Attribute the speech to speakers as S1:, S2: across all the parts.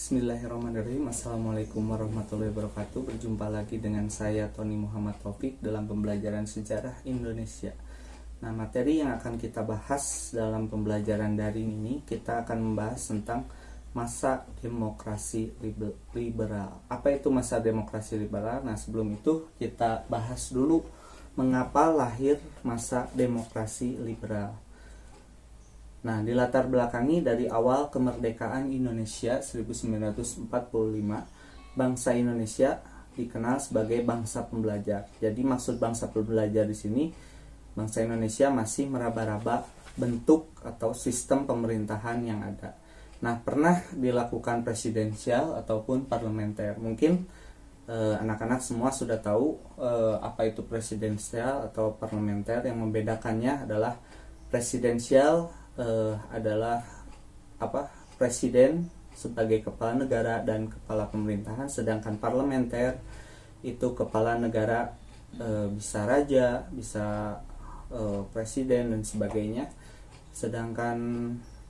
S1: Bismillahirrahmanirrahim. Assalamualaikum warahmatullahi wabarakatuh. Berjumpa lagi dengan saya Tony Muhammad Taufik dalam pembelajaran sejarah Indonesia. Nah, materi yang akan kita bahas dalam pembelajaran daring ini, kita akan membahas tentang masa demokrasi liberal. Apa itu masa demokrasi liberal? Nah, sebelum itu kita bahas dulu mengapa lahir masa demokrasi liberal. Nah, dilatar belakangi dari awal kemerdekaan Indonesia 1945, bangsa Indonesia dikenal sebagai bangsa pembelajar. Jadi maksud bangsa pembelajar di sini, bangsa Indonesia masih meraba-raba bentuk atau sistem pemerintahan yang ada. Nah, pernah dilakukan presidensial ataupun parlementer. Mungkin anak-anak semua sudah tahu apa itu presidensial atau parlementer. Yang membedakannya adalah presidensial adalah presiden sebagai kepala negara dan kepala pemerintahan, sedangkan parlementer itu kepala negara, bisa raja, bisa presiden dan sebagainya. Sedangkan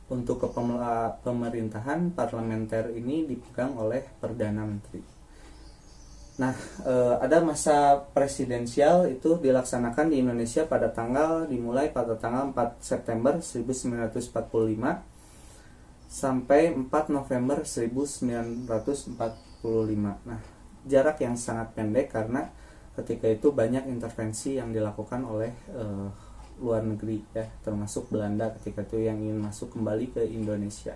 S1: untuk kepala pemerintahan, parlementer ini dipegang oleh perdana menteri. Nah, ada masa presidensial itu dilaksanakan di Indonesia dimulai pada tanggal 4 September 1945 sampai 4 November 1945. Nah, jarak yang sangat pendek karena ketika itu banyak intervensi yang dilakukan oleh luar negeri, ya, termasuk Belanda ketika itu yang ingin masuk kembali ke Indonesia.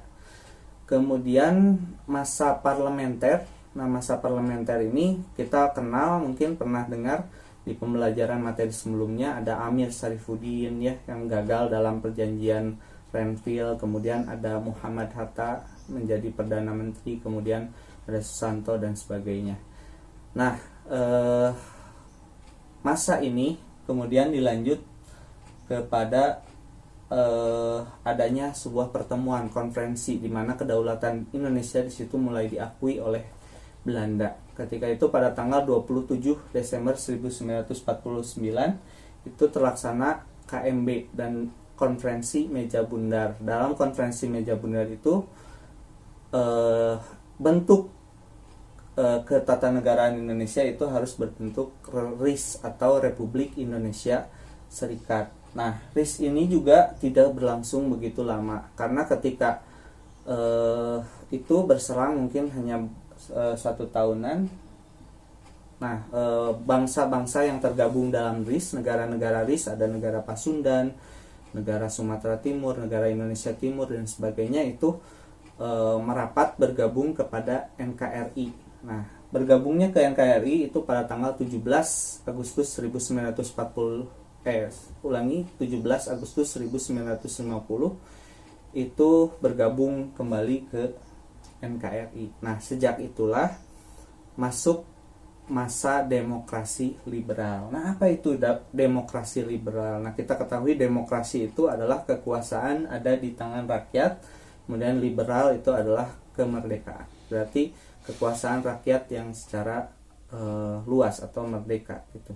S1: Kemudian masa parlementer. Nah, masa parlementer ini kita kenal, mungkin pernah dengar di pembelajaran materi sebelumnya, ada Amir Syarifuddin, ya, yang gagal dalam perjanjian Renville. Kemudian ada Muhammad Hatta menjadi perdana menteri, kemudian ada Susanto dan sebagainya. Nah, masa ini kemudian dilanjut kepada adanya sebuah pertemuan konferensi di mana kedaulatan Indonesia di situ mulai diakui oleh Belanda. Ketika itu pada tanggal 27 Desember 1949 itu terlaksana KMB dan konferensi meja bundar. Dalam konferensi meja bundar itu bentuk ketatanegaraan Indonesia itu harus berbentuk RIS atau Republik Indonesia Serikat. Nah, RIS ini juga tidak berlangsung begitu lama karena ketika itu berserang mungkin hanya 1 tahunan. Nah, bangsa-bangsa yang tergabung dalam RIS, negara-negara RIS, ada negara Pasundan, negara Sumatera Timur, negara Indonesia Timur dan sebagainya, itu merapat bergabung kepada NKRI. Nah, bergabungnya ke NKRI itu pada tanggal 17 Agustus 1950 17 Agustus 1950 itu bergabung kembali ke NKRI. Nah, sejak itulah masuk masa demokrasi liberal. Nah, apa itu demokrasi liberal? Nah, kita ketahui demokrasi itu adalah kekuasaan ada di tangan rakyat, kemudian liberal itu adalah kemerdekaan. Berarti kekuasaan rakyat yang secara luas atau merdeka gitu.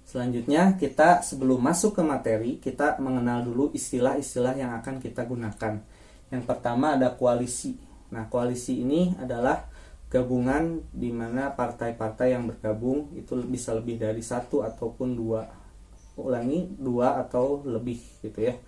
S1: Selanjutnya, kita sebelum masuk ke materi, kita mengenal dulu istilah-istilah yang akan kita gunakan. Yang pertama ada koalisi. Nah, koalisi ini adalah gabungan di mana partai-partai yang bergabung itu bisa lebih dari 1 ataupun 2. Ulangi, 2 atau lebih gitu ya.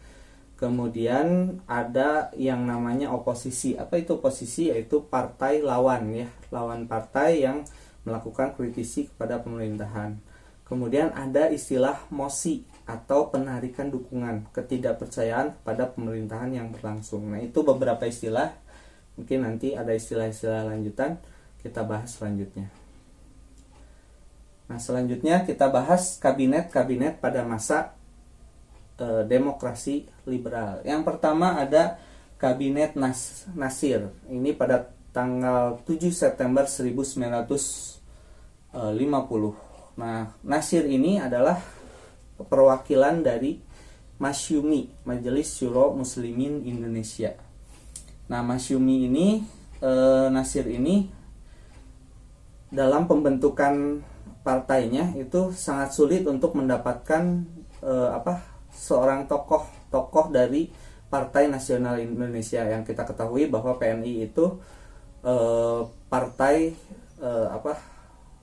S1: Kemudian ada yang namanya oposisi. Apa itu oposisi? Yaitu partai lawan, ya. Lawan partai yang melakukan kritisi kepada pemerintahan. Kemudian ada istilah mosi atau penarikan dukungan, ketidakpercayaan pada pemerintahan yang berlangsung. Nah, itu beberapa istilah. Mungkin nanti ada istilah-istilah lanjutan kita bahas selanjutnya. Nah, selanjutnya kita bahas kabinet-kabinet pada masa demokrasi liberal. Yang pertama ada Kabinet Nasir. Ini pada tanggal 7 September 1950. Nah, Nasir ini adalah perwakilan dari Masyumi, Majelis Syuro Muslimin Indonesia. Nah, Masyumi ini, Nasir ini dalam pembentukan partainya itu sangat sulit untuk mendapatkan seorang tokoh dari Partai Nasional Indonesia. Yang kita ketahui bahwa PNI itu partai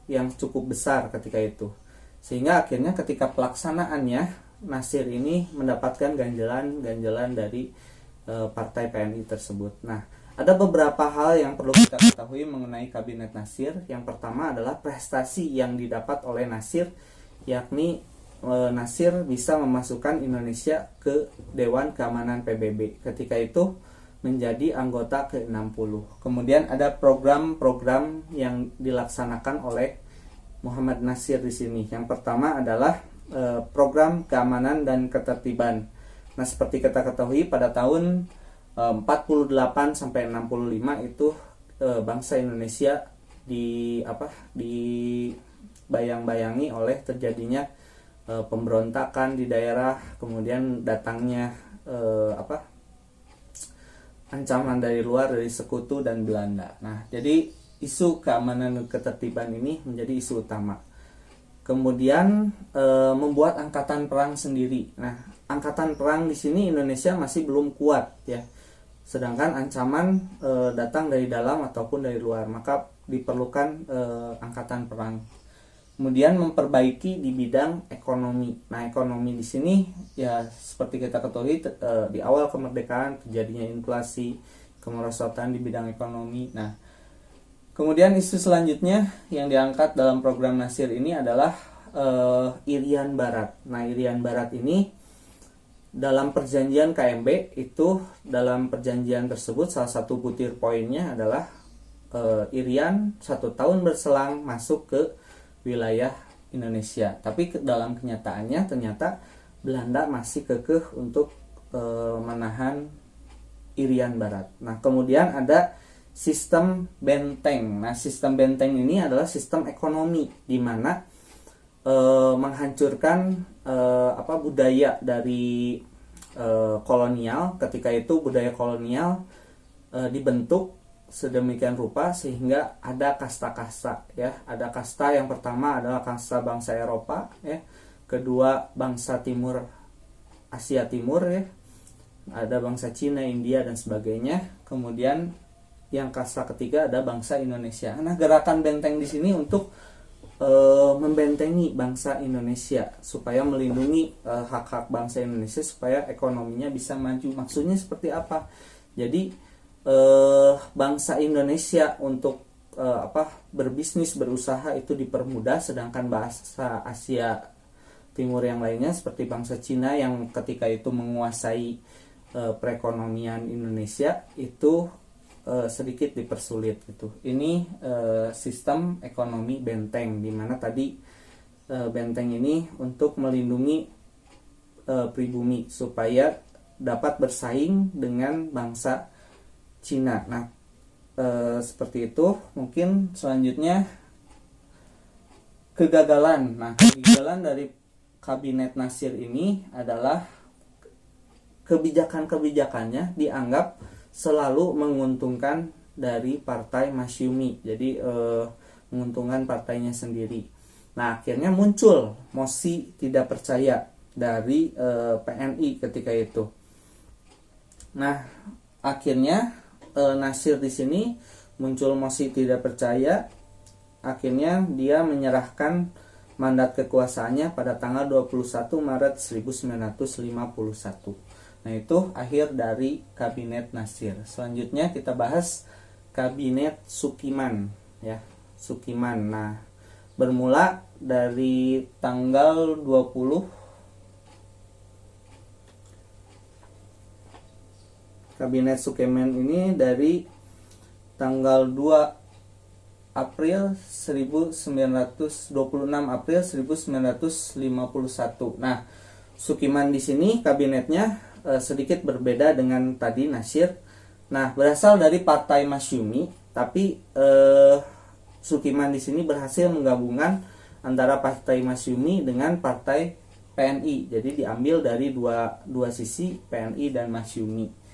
S1: yang cukup besar ketika itu, sehingga akhirnya ketika pelaksanaannya Nasir ini mendapatkan ganjalan dari partai PNI tersebut. Nah, ada beberapa hal yang perlu kita ketahui mengenai Kabinet Nasir. Yang pertama adalah prestasi yang didapat oleh Nasir, yakni Nasir bisa memasukkan Indonesia ke Dewan Keamanan PBB. Ketika itu menjadi anggota ke-60. Kemudian ada program-program yang dilaksanakan oleh Muhammad Nasir di sini. Yang pertama adalah program keamanan dan ketertiban. Nah, seperti kita ketahui pada tahun 48 sampai 65 itu bangsa Indonesia dibayang-bayangi oleh terjadinya pemberontakan di daerah, kemudian datangnya ancaman dari luar, dari sekutu dan Belanda. Nah, jadi isu keamanan dan ketertiban ini menjadi isu utama. Kemudian membuat angkatan perang sendiri. Nah, angkatan perang di sini Indonesia masih belum kuat ya. Sedangkan ancaman datang dari dalam ataupun dari luar, maka diperlukan angkatan perang. Kemudian memperbaiki di bidang ekonomi. Nah, ekonomi di sini ya seperti kita ketahui di awal kemerdekaan terjadinya inflasi, kemerosotan di bidang ekonomi. Nah, kemudian isu selanjutnya yang diangkat dalam program Nasir ini adalah Irian Barat. Nah, Irian Barat ini dalam perjanjian KMB itu, dalam perjanjian tersebut salah satu butir poinnya adalah Irian 1 tahun berselang masuk ke wilayah Indonesia. Tapi dalam kenyataannya ternyata Belanda masih kekeh untuk menahan Irian Barat. Nah, kemudian ada sistem benteng. Nah, sistem benteng ini adalah sistem ekonomi di mana menghancurkan budaya dari kolonial. Ketika itu budaya kolonial dibentuk sedemikian rupa sehingga ada kasta-kasta ya. Ada kasta yang pertama adalah kasta bangsa Eropa ya. Kedua bangsa Timur Asia Timur ya. Ada bangsa Cina, India dan sebagainya. Kemudian yang kasta ketiga ada bangsa Indonesia. Nah, gerakan benteng di sini untuk membentengi bangsa Indonesia supaya melindungi hak-hak bangsa Indonesia supaya ekonominya bisa maju. Maksudnya seperti apa? Jadi bangsa Indonesia untuk berbisnis, berusaha itu dipermudah, sedangkan bangsa Asia Timur yang lainnya seperti bangsa Cina yang ketika itu menguasai perekonomian Indonesia itu sedikit dipersulit gitu. Ini sistem ekonomi benteng, di mana tadi benteng ini untuk melindungi pribumi supaya dapat bersaing dengan bangsa Cina. Nah, seperti itu. Mungkin selanjutnya kegagalan. Nah, kegagalan dari Kabinet Nasir ini adalah kebijakan-kebijakannya dianggap selalu menguntungkan dari partai Masyumi, jadi menguntungkan partainya sendiri. Nah, akhirnya muncul mosi tidak percaya dari PNI ketika itu. Nah, akhirnya Nasir di sini muncul mosi tidak percaya. Akhirnya dia menyerahkan mandat kekuasaannya pada tanggal 21 Maret 1951. Nah, itu akhir dari Kabinet Nasir. Selanjutnya kita bahas Kabinet Sukiman ya. Sukiman. Nah, bermula dari tanggal 20 Kabinet Sukiman ini dari tanggal 2 April 1926 April 1951. Nah, Sukiman di sini kabinetnya sedikit berbeda dengan tadi Nasir. Nah, berasal dari Partai Masyumi, tapi Sukiman di sini berhasil menggabungkan antara Partai Masyumi dengan Partai PNI. Jadi diambil dari dua sisi, PNI dan Masyumi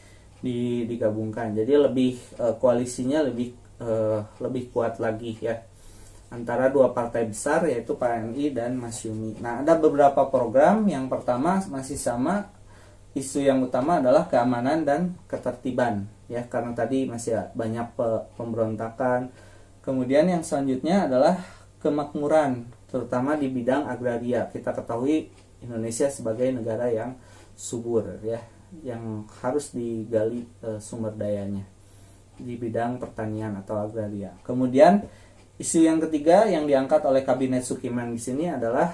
S1: digabungkan. Jadi lebih koalisinya lebih kuat lagi ya antara dua partai besar yaitu PNI dan Masyumi. Nah, ada beberapa program. Yang pertama masih sama isu yang utama adalah keamanan dan ketertiban, ya, karena tadi masih banyak pemberontakan. Kemudian yang selanjutnya adalah kemakmuran, terutama di bidang agraria. Kita ketahui Indonesia sebagai negara yang subur, ya, yang harus digali sumber dayanya di bidang pertanian atau agraria. Kemudian isu yang ketiga yang diangkat oleh Kabinet Sukiman di sini adalah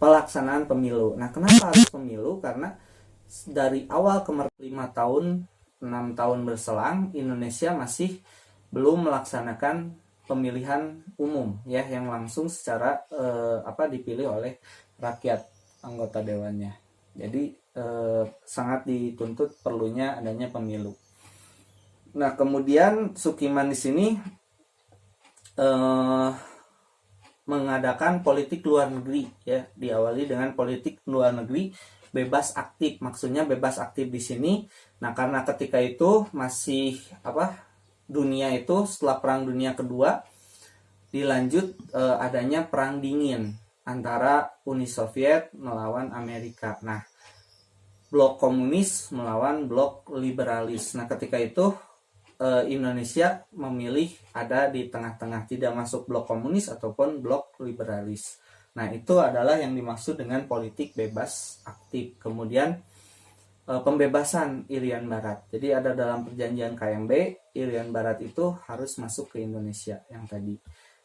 S1: pelaksanaan pemilu. Nah, kenapa harus pemilu? Karena dari awal kemerdekaan 5 tahun, 6 tahun berselang, Indonesia masih belum melaksanakan pemilihan umum, ya, yang langsung secara dipilih oleh rakyat anggota dewannya. Jadi sangat dituntut perlunya adanya pemilu. Nah, kemudian Sukiman di sini mengadakan politik luar negeri, ya, diawali dengan politik luar negeri bebas aktif. Maksudnya bebas aktif di sini, nah, karena ketika itu masih dunia itu setelah Perang Dunia Kedua dilanjut adanya perang dingin antara Uni Soviet melawan Amerika. Nah, blok komunis melawan blok liberalis. Nah, ketika itu Indonesia memilih ada di tengah-tengah, tidak masuk blok komunis ataupun blok liberalis. Nah, itu adalah yang dimaksud dengan politik bebas aktif. Kemudian pembebasan Irian Barat. Jadi ada dalam perjanjian KMB, Irian Barat itu harus masuk ke Indonesia yang tadi.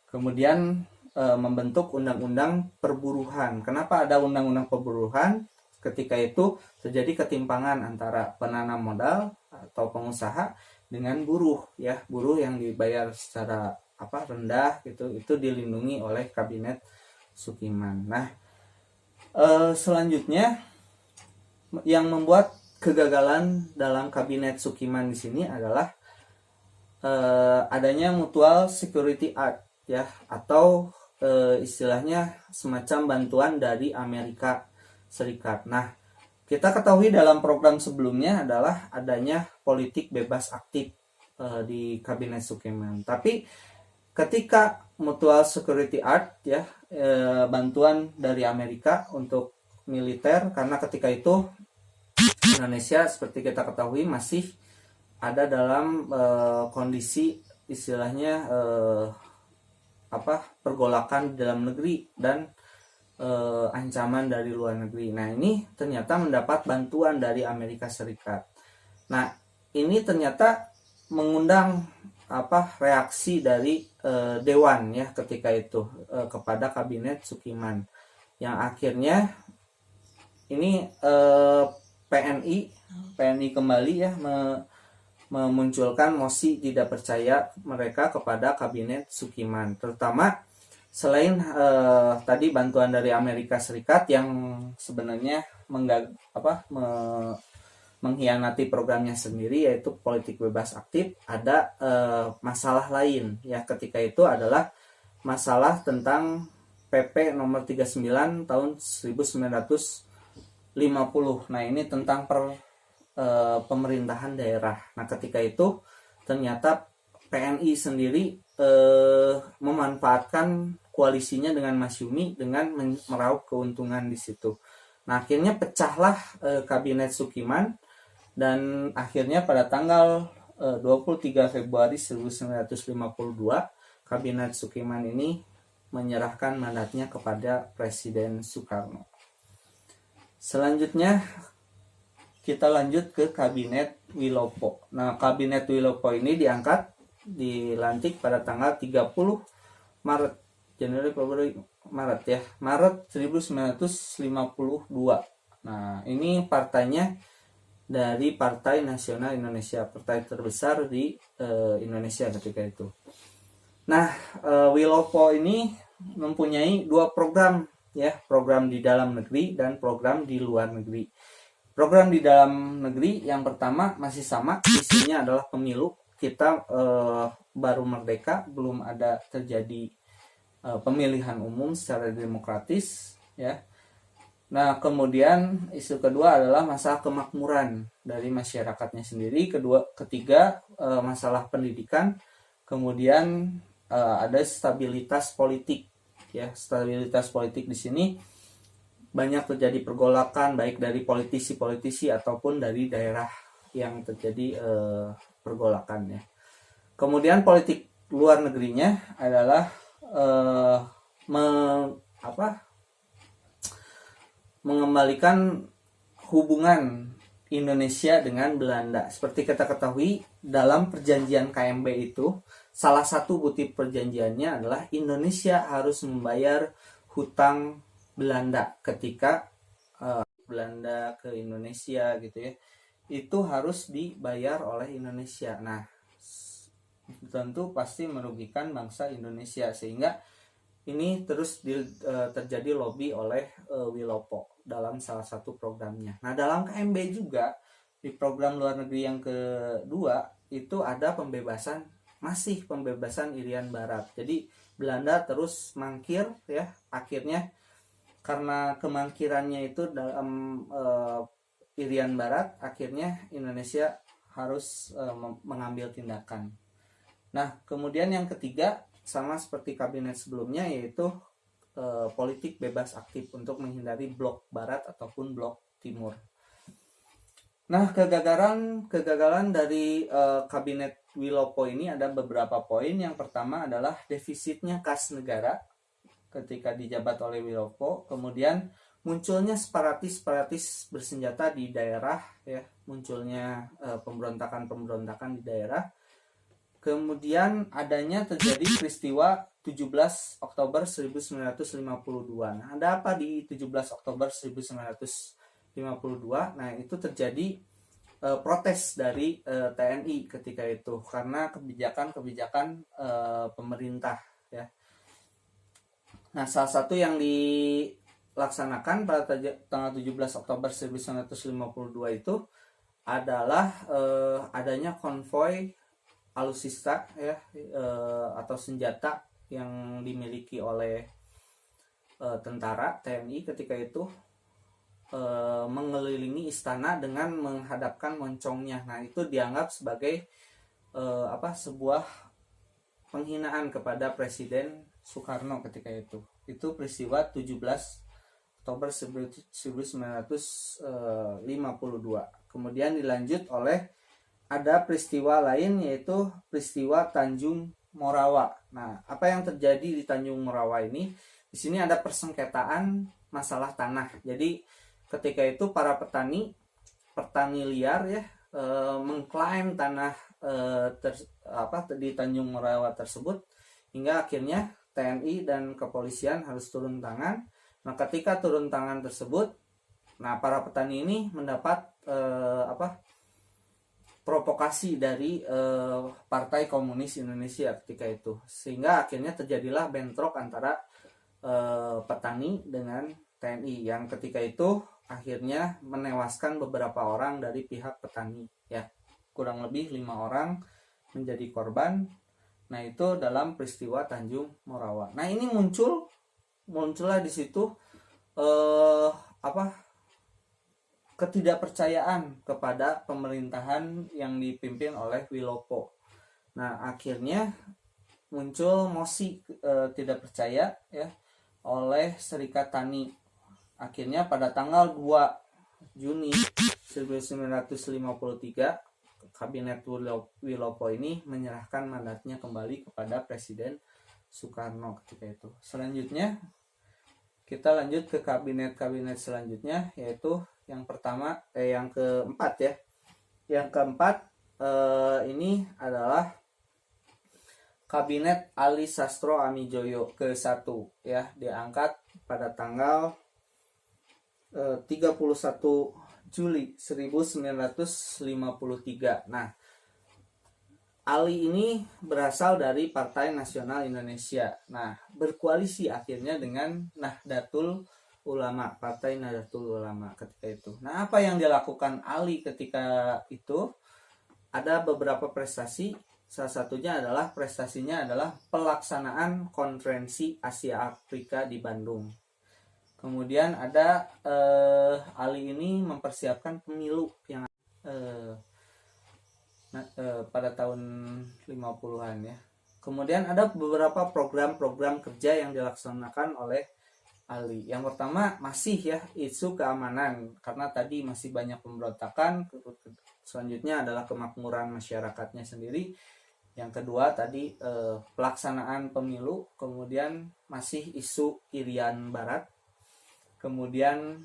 S1: Kemudian membentuk undang-undang perburuhan. Kenapa ada undang-undang perburuhan? Ketika itu terjadi ketimpangan antara penanam modal atau pengusaha dengan buruh, ya, buruh yang dibayar secara rendah gitu, itu dilindungi oleh Kabinet Sukiman. Nah, selanjutnya yang membuat kegagalan dalam Kabinet Sukiman di sini adalah adanya Mutual Security Act, ya, atau istilahnya semacam bantuan dari Amerika Serikat. Nah, kita ketahui dalam program sebelumnya adalah adanya politik bebas aktif di Kabinet Sukiman. Tapi ketika Mutual Security Act, ya, bantuan dari Amerika untuk militer, karena ketika itu Indonesia seperti kita ketahui masih ada dalam kondisi istilahnya pergolakan di dalam negeri dan ancaman dari luar negeri. Nah, ini ternyata mendapat bantuan dari Amerika Serikat. Nah, ini ternyata mengundang reaksi dari Dewan, ya, ketika itu kepada Kabinet Sukiman, yang akhirnya ini PNI kembali, ya, memunculkan mosi tidak percaya mereka kepada Kabinet Sukiman, terutama selain tadi bantuan dari Amerika Serikat yang sebenarnya mengkhianati programnya sendiri, yaitu politik bebas aktif, ada masalah lain, ya, ketika itu adalah masalah tentang PP nomor 39 tahun 1950. Nah, ini tentang pemerintahan daerah. Nah, ketika itu ternyata PNI sendiri memanfaatkan koalisinya dengan Masyumi dengan meraup keuntungan di situ. Nah, akhirnya pecahlah Kabinet Sukiman, dan akhirnya pada tanggal 23 Februari 1952 Kabinet Sukiman ini menyerahkan mandatnya kepada Presiden Soekarno. Selanjutnya kita lanjut ke Kabinet Wilopo. Nah, Kabinet Wilopo ini dilantik pada tanggal 30 Maret, Januari, Februari, Maret, ya, Maret 1952. Nah, ini partainya dari Partai Nasional Indonesia, partai terbesar di Indonesia ketika itu. Nah, Wilopo ini mempunyai dua program, ya, program di dalam negeri dan program di luar negeri. Program di dalam negeri yang pertama masih sama, isinya adalah pemilu. Kita baru merdeka, belum ada terjadi pemilihan umum secara demokratis, ya. Nah, kemudian isu kedua adalah masalah kemakmuran dari masyarakatnya sendiri. Ketiga masalah pendidikan. Kemudian ada stabilitas politik, ya. Stabilitas politik di sini banyak terjadi pergolakan baik dari politisi-politisi ataupun dari daerah yang terjadi pergolakan ya. Kemudian politik luar negerinya adalah mengembalikan hubungan Indonesia dengan Belanda. Seperti kita ketahui, dalam perjanjian KMB itu, salah satu butir perjanjiannya adalah Indonesia harus membayar hutang Belanda ketika Belanda ke Indonesia gitu ya. Itu harus dibayar oleh Indonesia. Nah, tentu pasti merugikan bangsa Indonesia, sehingga ini terus terjadi lobby oleh Wilopo dalam salah satu programnya. Nah, dalam KMB juga di program luar negeri yang kedua itu ada pembebasan Irian Barat. Jadi Belanda terus mangkir ya, akhirnya karena kemangkirannya itu dalam Irian Barat, akhirnya Indonesia harus mengambil tindakan. Nah, kemudian yang ketiga sama seperti kabinet sebelumnya, yaitu politik bebas aktif untuk menghindari blok barat ataupun blok timur. Nah, kegagalan dari kabinet Wilopo ini ada beberapa poin. Yang pertama adalah defisitnya kas negara ketika dijabat oleh Wilopo. Kemudian munculnya separatis bersenjata di daerah ya, munculnya pemberontakan di daerah. Kemudian adanya terjadi peristiwa 17 Oktober 1952. Nah, ada apa di 17 Oktober 1952? Nah, itu terjadi protes dari TNI ketika itu karena kebijakan pemerintah ya. Nah, salah satu yang dilaksanakan pada tanggal 17 Oktober 1952 itu adalah adanya konvoi alutsista ya, atau senjata yang dimiliki oleh tentara TNI ketika itu mengelilingi istana dengan menghadapkan moncongnya. Nah, itu dianggap sebagai sebuah penghinaan kepada Presiden Soekarno ketika itu. Itu peristiwa 17 Oktober 1952. Kemudian dilanjut oleh ada peristiwa lain, yaitu peristiwa Tanjung Morawa. Nah, apa yang terjadi di Tanjung Morawa ini? Di sini ada persengketaan masalah tanah. Jadi ketika itu para petani liar ya mengklaim tanah di Tanjung Morawa tersebut, hingga akhirnya TNI dan kepolisian harus turun tangan. Nah, ketika turun tangan tersebut, nah para petani ini mendapat provokasi dari Partai Komunis Indonesia ketika itu, sehingga akhirnya terjadilah bentrok antara petani dengan TNI yang ketika itu akhirnya menewaskan beberapa orang dari pihak petani ya, kurang lebih 5 orang menjadi korban. Nah, itu dalam peristiwa Tanjung Morawa. Nah, ini muncullah di situ ketidakpercayaan kepada pemerintahan yang dipimpin oleh Wilopo. Nah, akhirnya muncul mosi tidak percaya ya oleh Serikat Tani. Akhirnya pada tanggal 2 Juni 1953 Kabinet Wilopo ini menyerahkan mandatnya kembali kepada Presiden Soekarno ketika itu. Selanjutnya kita lanjut ke kabinet selanjutnya, yaitu yang keempat ya. Yang keempat ini adalah Kabinet Ali Sastro Amijoyo ke-1 ya, diangkat pada tanggal 31 Juli 1953. Nah, Ali ini berasal dari Partai Nasional Indonesia. Nah, berkoalisi akhirnya dengan Nahdlatul Ulama, Partai Nahdlatul Ulama ketika itu. Nah, apa yang dilakukan Ali ketika itu? Ada beberapa prestasi. Salah satunya adalah pelaksanaan konferensi Asia Afrika di Bandung. Kemudian ada Ali ini mempersiapkan pemilu yang pada tahun 50-an ya. Kemudian ada beberapa program kerja yang dilaksanakan oleh Ali. Yang pertama masih ya isu keamanan, karena tadi masih banyak pemberontakan. Selanjutnya adalah kemakmuran masyarakatnya sendiri. Yang kedua tadi pelaksanaan pemilu, kemudian masih isu Irian Barat, kemudian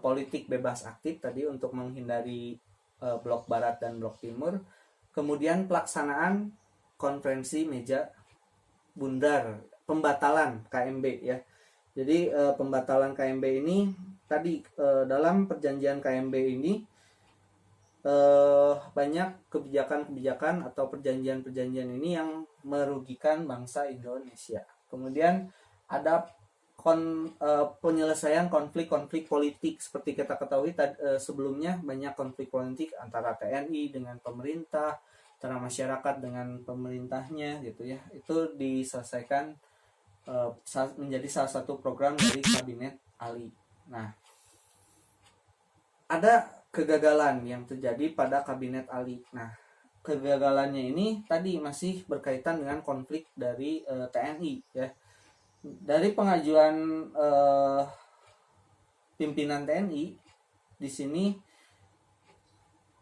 S1: politik bebas aktif tadi untuk menghindari blok Barat dan blok Timur, kemudian pelaksanaan konferensi meja bundar, pembatalan KMB ya. Jadi pembatalan KMB ini tadi dalam perjanjian KMB ini banyak kebijakan-kebijakan atau perjanjian-perjanjian ini yang merugikan bangsa Indonesia. Kemudian ada penyelesaian konflik-konflik politik. Seperti kita ketahui sebelumnya banyak konflik politik antara TNI dengan pemerintah, antara masyarakat dengan pemerintahnya gitu ya. Itu diselesaikan menjadi salah satu program dari Kabinet Ali. Nah, ada kegagalan yang terjadi pada Kabinet Ali. Nah, kegagalannya ini tadi masih berkaitan dengan konflik dari TNI ya. Dari pengajuan pimpinan TNI di sini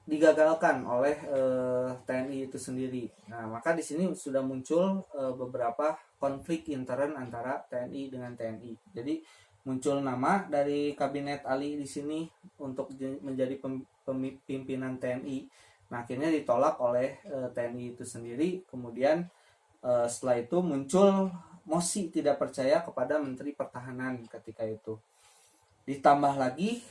S1: digagalkan oleh TNI itu sendiri. Nah, maka di sini sudah muncul beberapa konflik intern antara TNI dengan TNI. Jadi muncul nama dari Kabinet Ali di sini untuk menjadi pimpinan TNI. Nah, akhirnya ditolak oleh TNI itu sendiri. Kemudian setelah itu muncul mosi tidak percaya kepada Menteri Pertahanan ketika itu. Ditambah lagi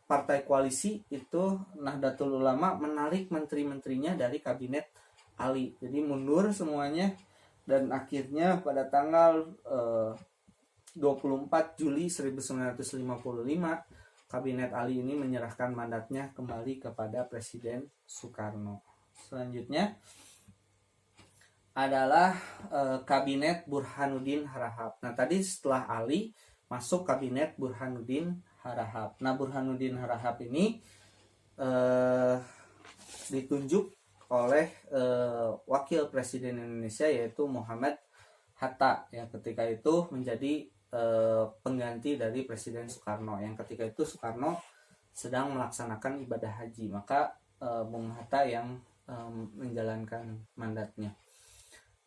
S1: partai koalisi itu Nahdlatul Ulama menarik menteri-menterinya dari Kabinet Ali. Jadi mundur semuanya, dan akhirnya pada tanggal 24 Juli 1955 Kabinet Ali ini menyerahkan mandatnya kembali kepada Presiden Soekarno. Selanjutnya adalah Kabinet Burhanuddin Harahap. Nah, tadi setelah Ali masuk Kabinet Burhanuddin Harahap. Nah, Burhanuddin Harahap ini ditunjuk oleh Wakil Presiden Indonesia yaitu Muhammad Hatta yang ketika itu menjadi pengganti dari Presiden Soekarno, yang ketika itu Soekarno sedang melaksanakan ibadah haji, maka Bung Hatta yang menjalankan mandatnya.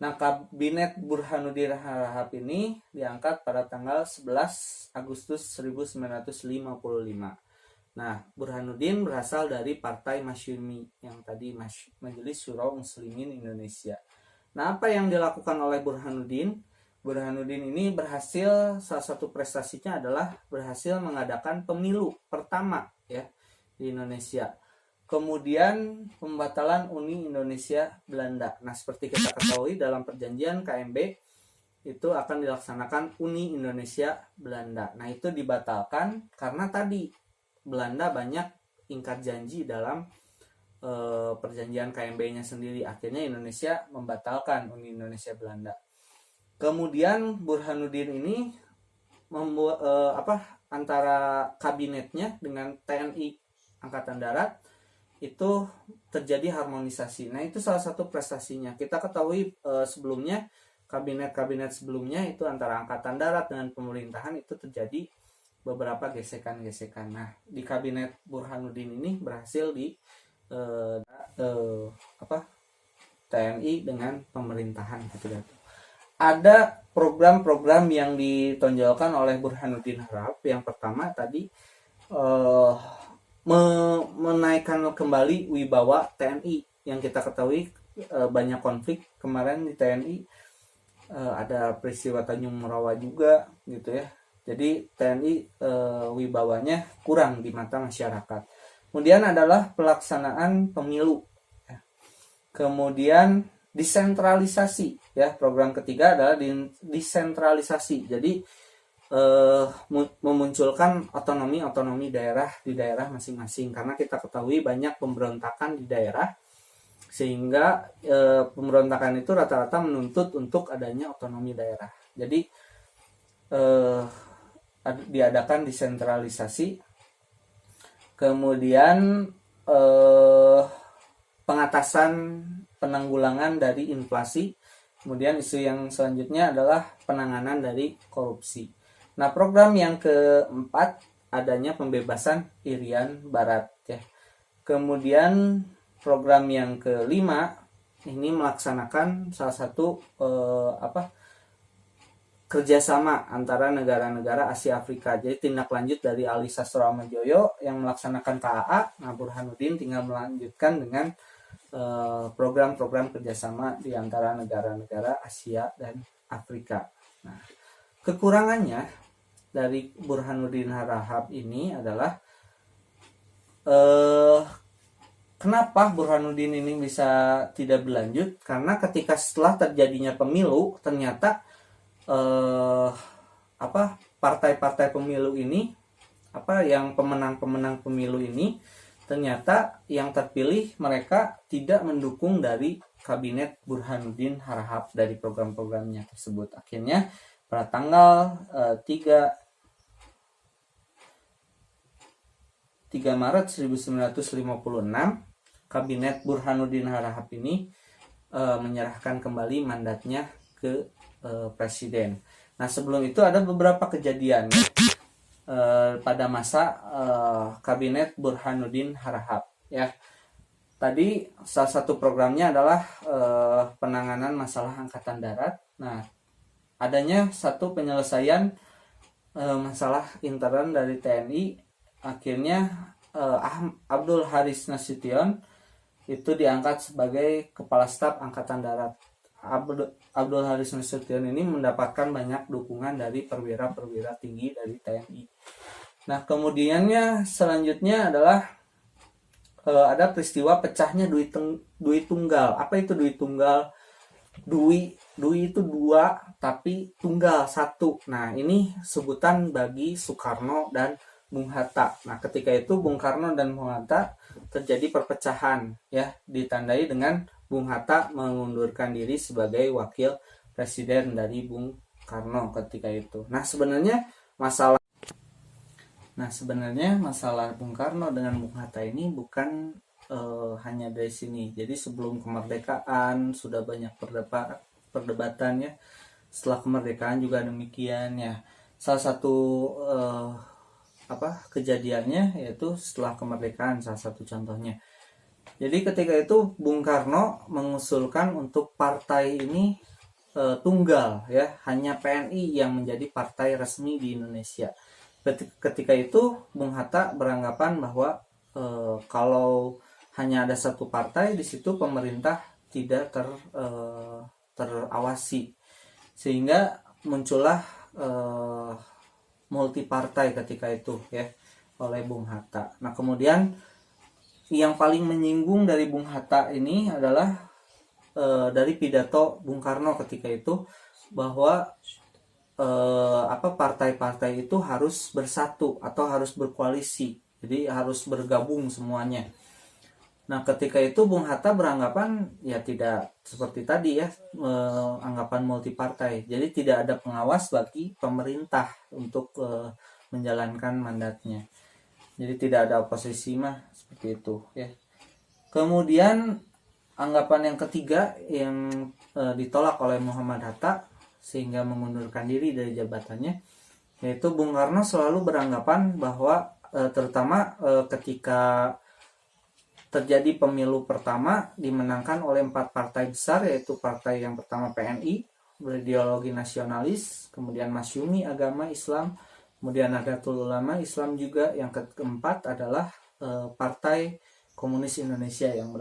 S1: Nah, Kabinet Burhanuddin Harahap ini diangkat pada tanggal 11 Agustus 1955. Nah, Burhanuddin berasal dari Partai Masyumi yang tadi Majelis Syura Muslimin Indonesia. Nah, apa yang dilakukan oleh Burhanuddin? Burhanuddin ini berhasil, salah satu prestasinya adalah berhasil mengadakan pemilu pertama ya di Indonesia. Kemudian pembatalan Uni Indonesia Belanda. Nah, seperti kita ketahui dalam perjanjian KMB itu akan dilaksanakan Uni Indonesia Belanda. Nah, itu dibatalkan karena tadi Belanda banyak ingkar janji dalam perjanjian KMB-nya sendiri. Akhirnya Indonesia membatalkan Uni Indonesia Belanda. Kemudian Burhanuddin ini membuat antara kabinetnya dengan TNI Angkatan Darat itu terjadi harmonisasi. Nah, itu salah satu prestasinya. Kita ketahui sebelumnya kabinet-kabinet sebelumnya itu antara Angkatan Darat dengan pemerintahan itu terjadi beberapa gesekan-gesekan. Nah, di kabinet Burhanuddin ini berhasil di TNI dengan pemerintahan gitu. Ada program-program yang ditonjolkan oleh Burhanuddin Harahap. Yang pertama tadi menaikkan kembali wibawa TNI. Yang kita ketahui banyak konflik kemarin di TNI, ada peristiwa Tanjung Merawa juga gitu ya. Jadi TNI wibawanya kurang di mata masyarakat. Kemudian adalah pelaksanaan pemilu. Kemudian desentralisasi ya, program ketiga adalah desentralisasi. Jadi memunculkan otonomi daerah di daerah masing-masing, karena kita ketahui banyak pemberontakan di daerah, sehingga pemberontakan itu rata-rata menuntut untuk adanya otonomi daerah. Jadi diadakan desentralisasi. Kemudian pengatasan penanggulangan dari inflasi. Kemudian isu yang selanjutnya adalah penanganan dari korupsi. Nah, program yang keempat adanya pembebasan Irian Barat ya. Kemudian program yang kelima ini melaksanakan salah satu kerjasama antara negara-negara Asia Afrika. Jadi tindak lanjut dari Ali Sastroamidjojo yang melaksanakan KAA, nah Burhanuddin tinggal melanjutkan dengan program-program kerjasama di antara negara-negara Asia dan Afrika. Nah, kekurangannya dari Burhanuddin Harahap ini adalah kenapa Burhanuddin ini bisa tidak berlanjut? Karena ketika setelah terjadinya pemilu, ternyata partai-partai pemilu ini, yang pemenang-pemenang pemilu ini, ternyata yang terpilih mereka tidak mendukung dari kabinet Burhanuddin Harahap dari program-programnya tersebut. Akhirnya pada tanggal 3 Maret 1956 kabinet Burhanuddin Harahap ini menyerahkan kembali mandatnya ke presiden. Nah, sebelum itu ada beberapa kejadian pada masa kabinet Burhanuddin Harahap ya. Tadi salah satu programnya adalah penanganan masalah angkatan darat. Nah, adanya satu penyelesaian masalah intern dari TNI, akhirnya Abdul Haris Nasution itu diangkat sebagai kepala staf angkatan darat. Abdul Haris Nasution ini mendapatkan banyak dukungan dari perwira-perwira tinggi dari TNI. Nah, kemudiannya selanjutnya adalah ada peristiwa pecahnya duit tunggal. Apa itu duit tunggal? Dui itu dua, tapi tunggal satu. Nah, ini sebutan bagi Soekarno dan Bung Hatta. Nah, ketika itu Bung Karno dan Bung Hatta terjadi perpecahan ya, ditandai dengan Bung Hatta mengundurkan diri sebagai wakil presiden dari Bung Karno ketika itu. Nah, sebenarnya masalah Bung Karno dengan Bung Hatta ini bukan hanya dari sini. Jadi sebelum kemerdekaan sudah banyak perdebatan ya. Setelah kemerdekaan juga demikian ya. Salah satu kejadiannya yaitu setelah kemerdekaan, salah satu contohnya. Jadi ketika itu Bung Karno mengusulkan untuk partai ini tunggal ya, hanya PNI yang menjadi partai resmi di Indonesia. Ketika itu Bung Hatta beranggapan bahwa kalau hanya ada satu partai di situ pemerintah tidak terawasi, sehingga muncullah multi partai ketika itu ya oleh Bung Hatta. Nah, kemudian yang paling menyinggung dari Bung Hatta ini adalah dari pidato Bung Karno ketika itu, bahwa partai-partai itu harus bersatu atau harus berkoalisi, jadi harus bergabung semuanya. Nah, ketika itu Bung Hatta beranggapan ya tidak seperti tadi ya, anggapan multi partai. Jadi tidak ada pengawas bagi pemerintah untuk menjalankan mandatnya. Jadi tidak ada oposisi mah, seperti itu ya. Kemudian anggapan yang ketiga yang ditolak oleh Muhammad Hatta sehingga mengundurkan diri dari jabatannya, yaitu Bung Karno selalu beranggapan bahwa terutama ketika terjadi pemilu pertama dimenangkan oleh 4 partai besar, yaitu partai yang pertama PNI berideologi nasionalis, kemudian Masyumi agama Islam, kemudian Nahdlatul Ulama Islam juga, yang keempat adalah Partai Komunis Indonesia yang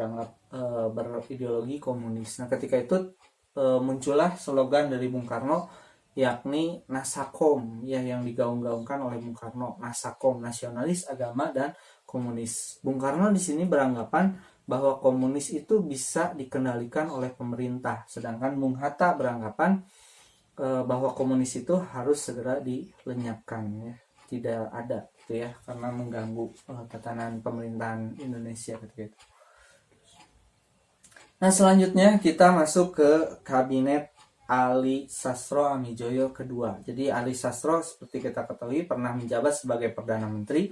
S1: berideologi komunis. Nah, ketika itu muncullah slogan dari Bung Karno, yakni Nasakom ya, yang digaung-gaungkan oleh Bung Karno, Nasakom, nasionalis, agama, dan komunis. Bung Karno di sini beranggapan bahwa komunis itu bisa dikendalikan oleh pemerintah, sedangkan Bung Hatta beranggapan bahwa komunis itu harus segera dilenyapkan ya, tidak ada gitu ya, karena mengganggu tatanan pemerintahan Indonesia ketika itu. Nah, selanjutnya kita masuk ke kabinet Ali Sastroamidjojo kedua. Jadi Ali Sastro seperti kita ketahui pernah menjabat sebagai Perdana Menteri.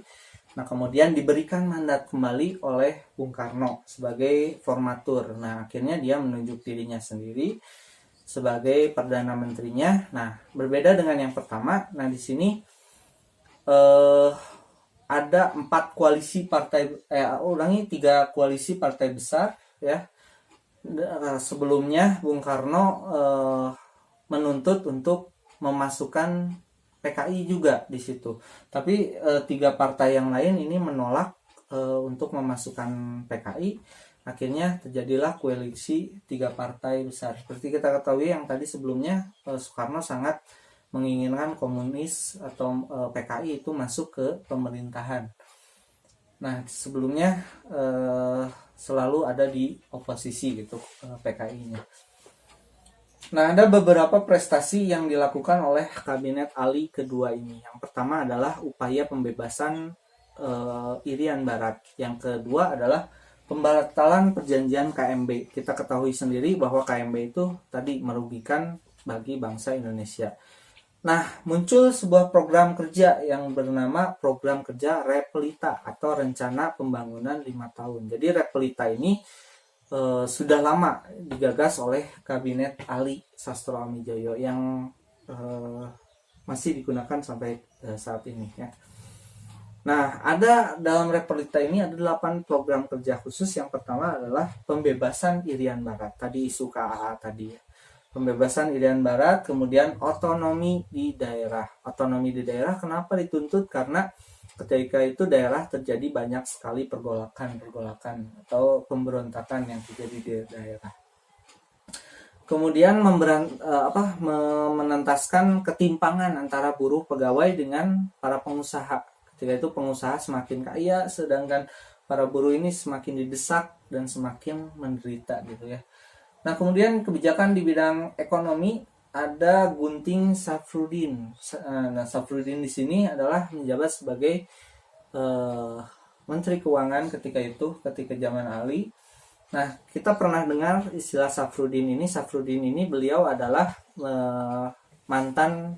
S1: Nah, kemudian diberikan mandat kembali oleh Bung Karno sebagai formatur. Nah, akhirnya dia menunjuk dirinya sendiri sebagai perdana menterinya. Nah, berbeda dengan yang pertama. Nah, di sini ada 3 koalisi partai besar ya. Sebelumnya Bung Karno menuntut untuk memasukkan PKI juga di situ. Tapi 3 partai yang lain ini menolak untuk memasukkan PKI. Akhirnya terjadilah koalisi 3 partai besar. Seperti kita ketahui yang tadi sebelumnya Soekarno sangat menginginkan komunis atau PKI itu masuk ke pemerintahan. Nah, sebelumnya selalu ada di oposisi gitu PKI-nya. Nah, ada beberapa prestasi yang dilakukan oleh Kabinet Ali kedua ini. Yang pertama adalah upaya pembebasan Irian Barat. Yang kedua adalah pembatalan perjanjian KMB. Kita ketahui sendiri bahwa KMB itu tadi merugikan bagi bangsa Indonesia. Nah, muncul sebuah program kerja yang bernama Program Kerja Repelita atau Rencana Pembangunan 5 tahun. Jadi Repelita ini sudah lama digagas oleh Kabinet Ali Sastroamidjojo yang masih digunakan sampai saat ini ya. Nah, ada dalam Repelita ini ada 8 program kerja khusus. Yang pertama adalah pembebasan Irian Barat. Tadi isu KAA tadi ya. Pembebasan Irian Barat, kemudian otonomi di daerah. Otonomi di daerah kenapa dituntut? Karena ketika itu daerah terjadi banyak sekali pergolakan atau pemberontakan yang terjadi di daerah. Kemudian menentaskan ketimpangan antara buruh pegawai dengan para pengusaha. Ketika itu pengusaha semakin kaya, sedangkan para buruh ini semakin didesak dan semakin menderita gitu ya. Nah, kemudian kebijakan di bidang ekonomi ada Gunting Safrudin. Nah, Safrudin di sini adalah menjabat sebagai Menteri Keuangan ketika zaman Ali. Nah, kita pernah dengar istilah Safrudin ini. Safrudin ini beliau adalah mantan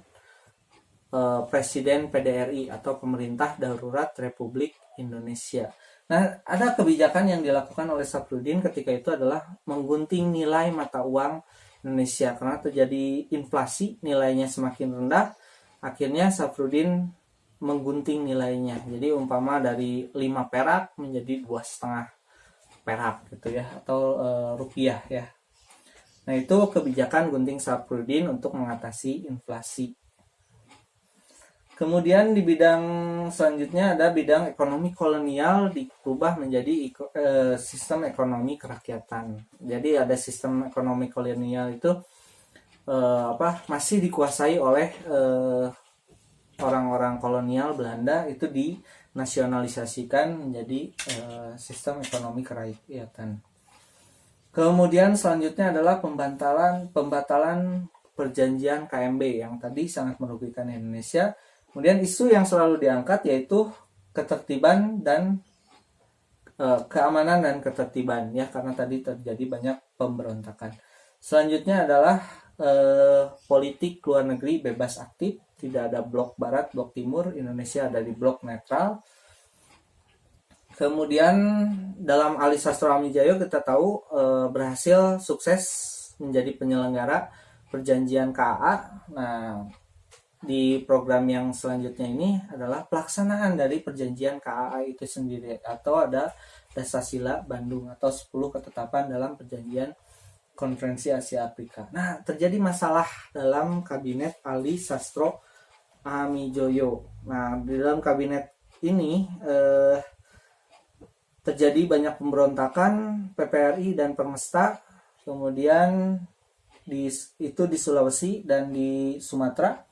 S1: Presiden PDRI atau Pemerintah Darurat Republik Indonesia. Nah, ada kebijakan yang dilakukan oleh Safrudin ketika itu adalah menggunting nilai mata uang Indonesia karena terjadi inflasi, nilainya semakin rendah. Akhirnya Safrudin menggunting nilainya. Jadi umpama dari 5 perak menjadi 2,5 perak gitu ya, atau rupiah ya. Nah, itu kebijakan Gunting Safrudin untuk mengatasi inflasi. Kemudian di bidang selanjutnya ada bidang ekonomi kolonial diubah menjadi sistem ekonomi kerakyatan. Jadi ada sistem ekonomi kolonial itu masih dikuasai oleh orang-orang kolonial Belanda, itu dinasionalisasikan menjadi sistem ekonomi kerakyatan. Kemudian selanjutnya adalah pembatalan perjanjian KMB yang tadi sangat merugikan Indonesia. Kemudian isu yang selalu diangkat yaitu ketertiban dan keamanan dan ketertiban ya, karena tadi terjadi banyak pemberontakan. Selanjutnya adalah politik luar negeri bebas aktif, tidak ada blok barat, blok timur, Indonesia ada di blok netral. Kemudian dalam Ali Sastroamidjojo kita tahu berhasil sukses menjadi penyelenggara perjanjian KAA. Nah, di program yang selanjutnya ini adalah pelaksanaan dari perjanjian KAA itu sendiri, atau ada Dasar-Sila Bandung atau 10 ketetapan dalam perjanjian Konferensi Asia Afrika. Nah, terjadi masalah dalam kabinet Ali Sastroamidjojo. Nah, di dalam kabinet ini terjadi banyak pemberontakan PPRI dan Permesta. Kemudian itu di Sulawesi dan di Sumatera.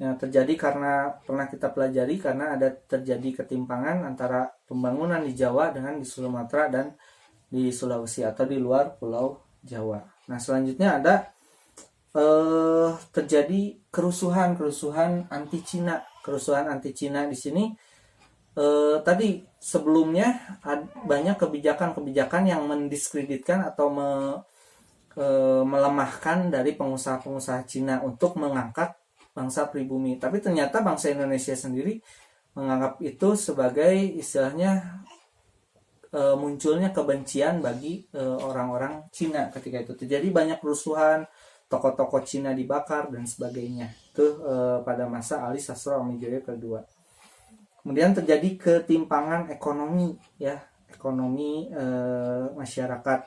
S1: Yang terjadi karena pernah kita pelajari karena ada terjadi ketimpangan antara pembangunan di Jawa dengan di Sumatera dan di Sulawesi atau di luar Pulau Jawa. Nah, selanjutnya ada terjadi kerusuhan anti Cina. Kerusuhan anti Cina di sini tadi sebelumnya banyak kebijakan yang mendiskreditkan atau melemahkan dari pengusaha-pengusaha Cina untuk mengangkat bangsa pribumi. Tapi ternyata bangsa Indonesia sendiri menganggap itu sebagai istilahnya munculnya kebencian bagi orang-orang Cina ketika itu. Terjadi banyak kerusuhan, tokoh-tokoh Cina dibakar dan sebagainya. Itu pada masa Ali Sastroamidjojo kedua. Kemudian terjadi ketimpangan ekonomi, ya, ekonomi masyarakat.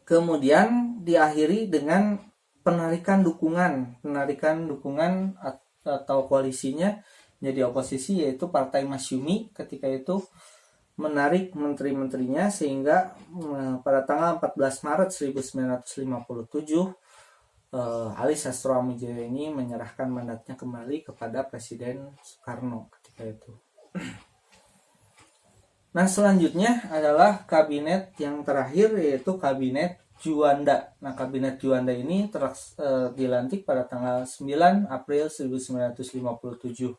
S1: Kemudian diakhiri dengan penarikan dukungan atau koalisinya jadi oposisi, yaitu Partai Masyumi ketika itu menarik menteri-menterinya, sehingga pada tanggal 14 Maret 1957 Ali Sastroamidjojo ini menyerahkan mandatnya kembali kepada Presiden Soekarno ketika itu. Nah, selanjutnya adalah kabinet yang terakhir, yaitu Kabinet Juanda. Nah, Kabinet Juanda ini dilantik pada tanggal 9 April 1957.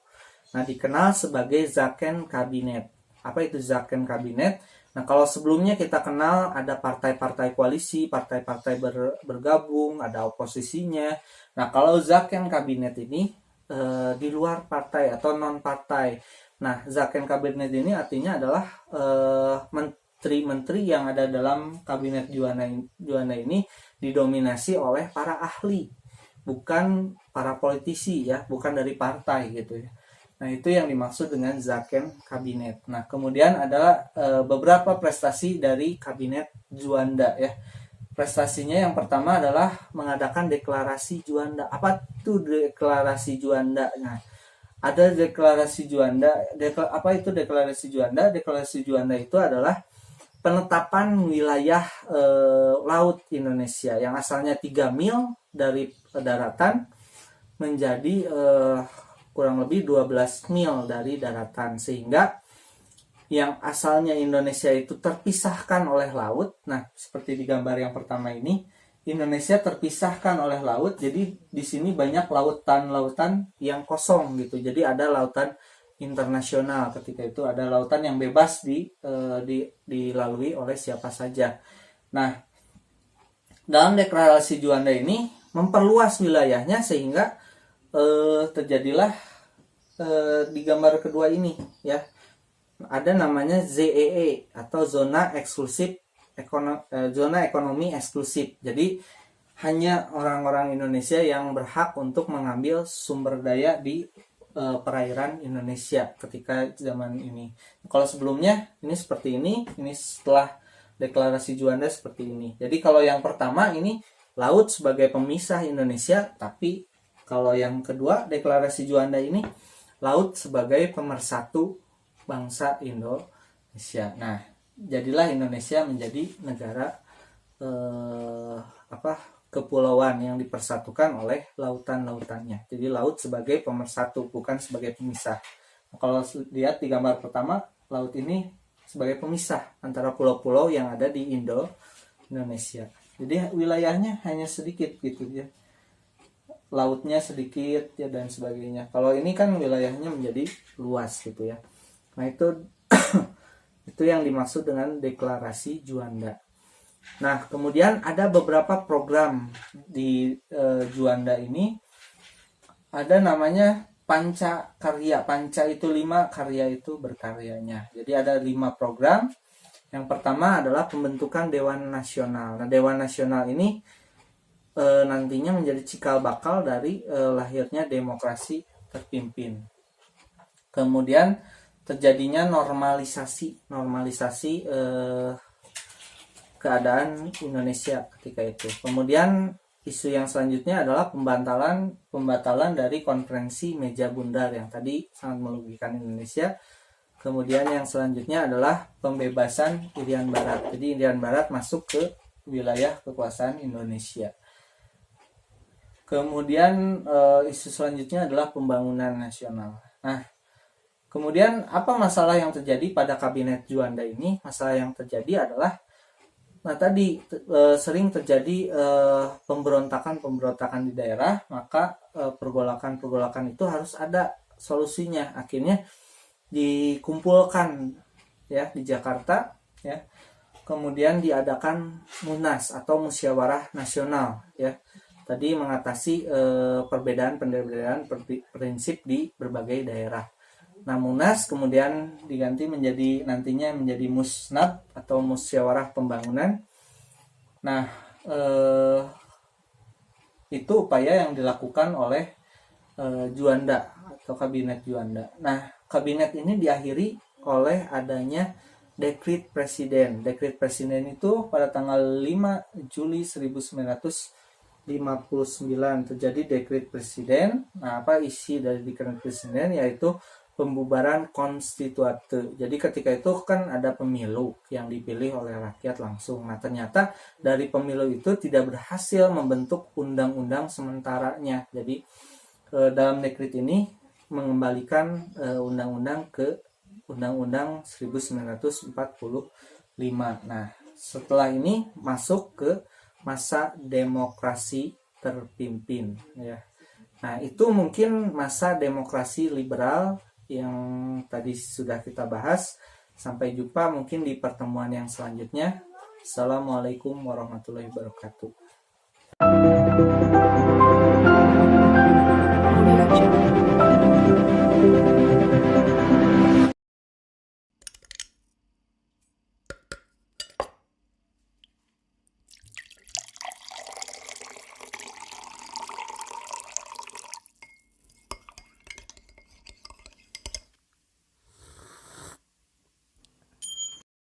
S1: Nah, dikenal sebagai Zaken Kabinet. Apa itu Zaken Kabinet? Nah, kalau sebelumnya kita kenal ada partai-partai koalisi, partai-partai bergabung, ada oposisinya. Nah, kalau Zaken Kabinet ini di luar partai atau non-partai. Nah, Zaken Kabinet ini artinya adalah menteri-menteri yang ada dalam Kabinet Juanda ini didominasi oleh para ahli, bukan para politisi, ya, bukan dari partai gitu ya. Nah, itu yang dimaksud dengan Zaken Kabinet. Nah, kemudian adalah beberapa prestasi dari Kabinet Juanda, ya. Prestasinya yang pertama adalah mengadakan deklarasi Juanda. Apa itu deklarasi Juanda? Nah, ada deklarasi Juanda. Apa itu deklarasi Juanda? Deklarasi Juanda itu adalah penetapan wilayah laut Indonesia yang asalnya 3 mil dari daratan menjadi kurang lebih 12 mil dari daratan, sehingga yang asalnya Indonesia itu terpisahkan oleh laut. Nah, seperti di gambar yang pertama ini, Indonesia terpisahkan oleh laut, jadi di sini banyak lautan-lautan yang kosong gitu. Jadi ada lautan internasional, ketika itu ada lautan yang bebas dilalui oleh siapa saja. Nah, dalam deklarasi Juanda ini memperluas wilayahnya sehingga terjadilah di gambar kedua ini, ya, ada namanya ZEE atau zona ekonomi eksklusif. Jadi hanya orang-orang Indonesia yang berhak untuk mengambil sumber daya di perairan Indonesia ketika zaman ini. Kalau sebelumnya ini seperti ini setelah deklarasi Juanda seperti ini. Jadi kalau yang pertama ini laut sebagai pemisah Indonesia, tapi kalau yang kedua deklarasi Juanda ini laut sebagai pemersatu bangsa Indonesia. Nah, jadilah Indonesia menjadi negara kepulauan yang dipersatukan oleh lautan-lautannya. Jadi laut sebagai pemersatu, bukan sebagai pemisah. Nah, kalau lihat di gambar pertama, laut ini sebagai pemisah antara pulau-pulau yang ada di Indonesia. Jadi wilayahnya hanya sedikit gitu ya. Lautnya sedikit ya dan sebagainya. Kalau ini kan wilayahnya menjadi luas gitu ya. Nah, itu itu yang dimaksud dengan deklarasi Juanda. Nah, kemudian ada beberapa program di Juanda ini. Ada namanya Panca Karya. Panca itu 5, karya itu berkaryanya. Jadi ada 5 program. Yang pertama adalah pembentukan Dewan Nasional. Nah, Dewan Nasional ini nantinya menjadi cikal bakal dari lahirnya demokrasi terpimpin. Kemudian terjadinya normalisasi keadaan Indonesia ketika itu. Kemudian isu yang selanjutnya adalah pembatalan dari konferensi meja bundar yang tadi sangat merugikan Indonesia. Kemudian yang selanjutnya adalah pembebasan Irian Barat. Jadi Irian Barat masuk ke wilayah kekuasaan Indonesia. Kemudian isu selanjutnya adalah pembangunan nasional. Nah, kemudian apa masalah yang terjadi pada Kabinet Juanda ini? Masalah yang terjadi adalah sering terjadi pemberontakan di daerah, maka pergolakan itu harus ada solusinya. Akhirnya dikumpulkan ya di Jakarta ya. Kemudian diadakan Munas atau Musyawarah Nasional ya. Tadi mengatasi perbedaan prinsip di berbagai daerah. Nah, Munas kemudian diganti nantinya menjadi Musnad atau Musyawarah Pembangunan. Nah, Itu upaya yang dilakukan oleh Juanda atau kabinet Juanda. Nah, kabinet ini diakhiri oleh adanya dekret presiden. Dekret presiden itu pada tanggal 5 Juli 1959 terjadi dekret presiden. Nah, apa isi dari dekret presiden? Yaitu pembubaran konstituante. Jadi ketika itu kan ada pemilu yang dipilih oleh rakyat langsung. Nah, ternyata dari pemilu itu tidak berhasil membentuk undang-undang sementaranya. Jadi dalam dekret ini mengembalikan undang-undang ke Undang-Undang 1945. Nah, setelah ini masuk ke masa demokrasi terpimpin ya. Nah, itu mungkin masa demokrasi liberal yang tadi sudah kita bahas. Sampai jumpa mungkin di pertemuan yang selanjutnya. Assalamualaikum warahmatullahi wabarakatuh.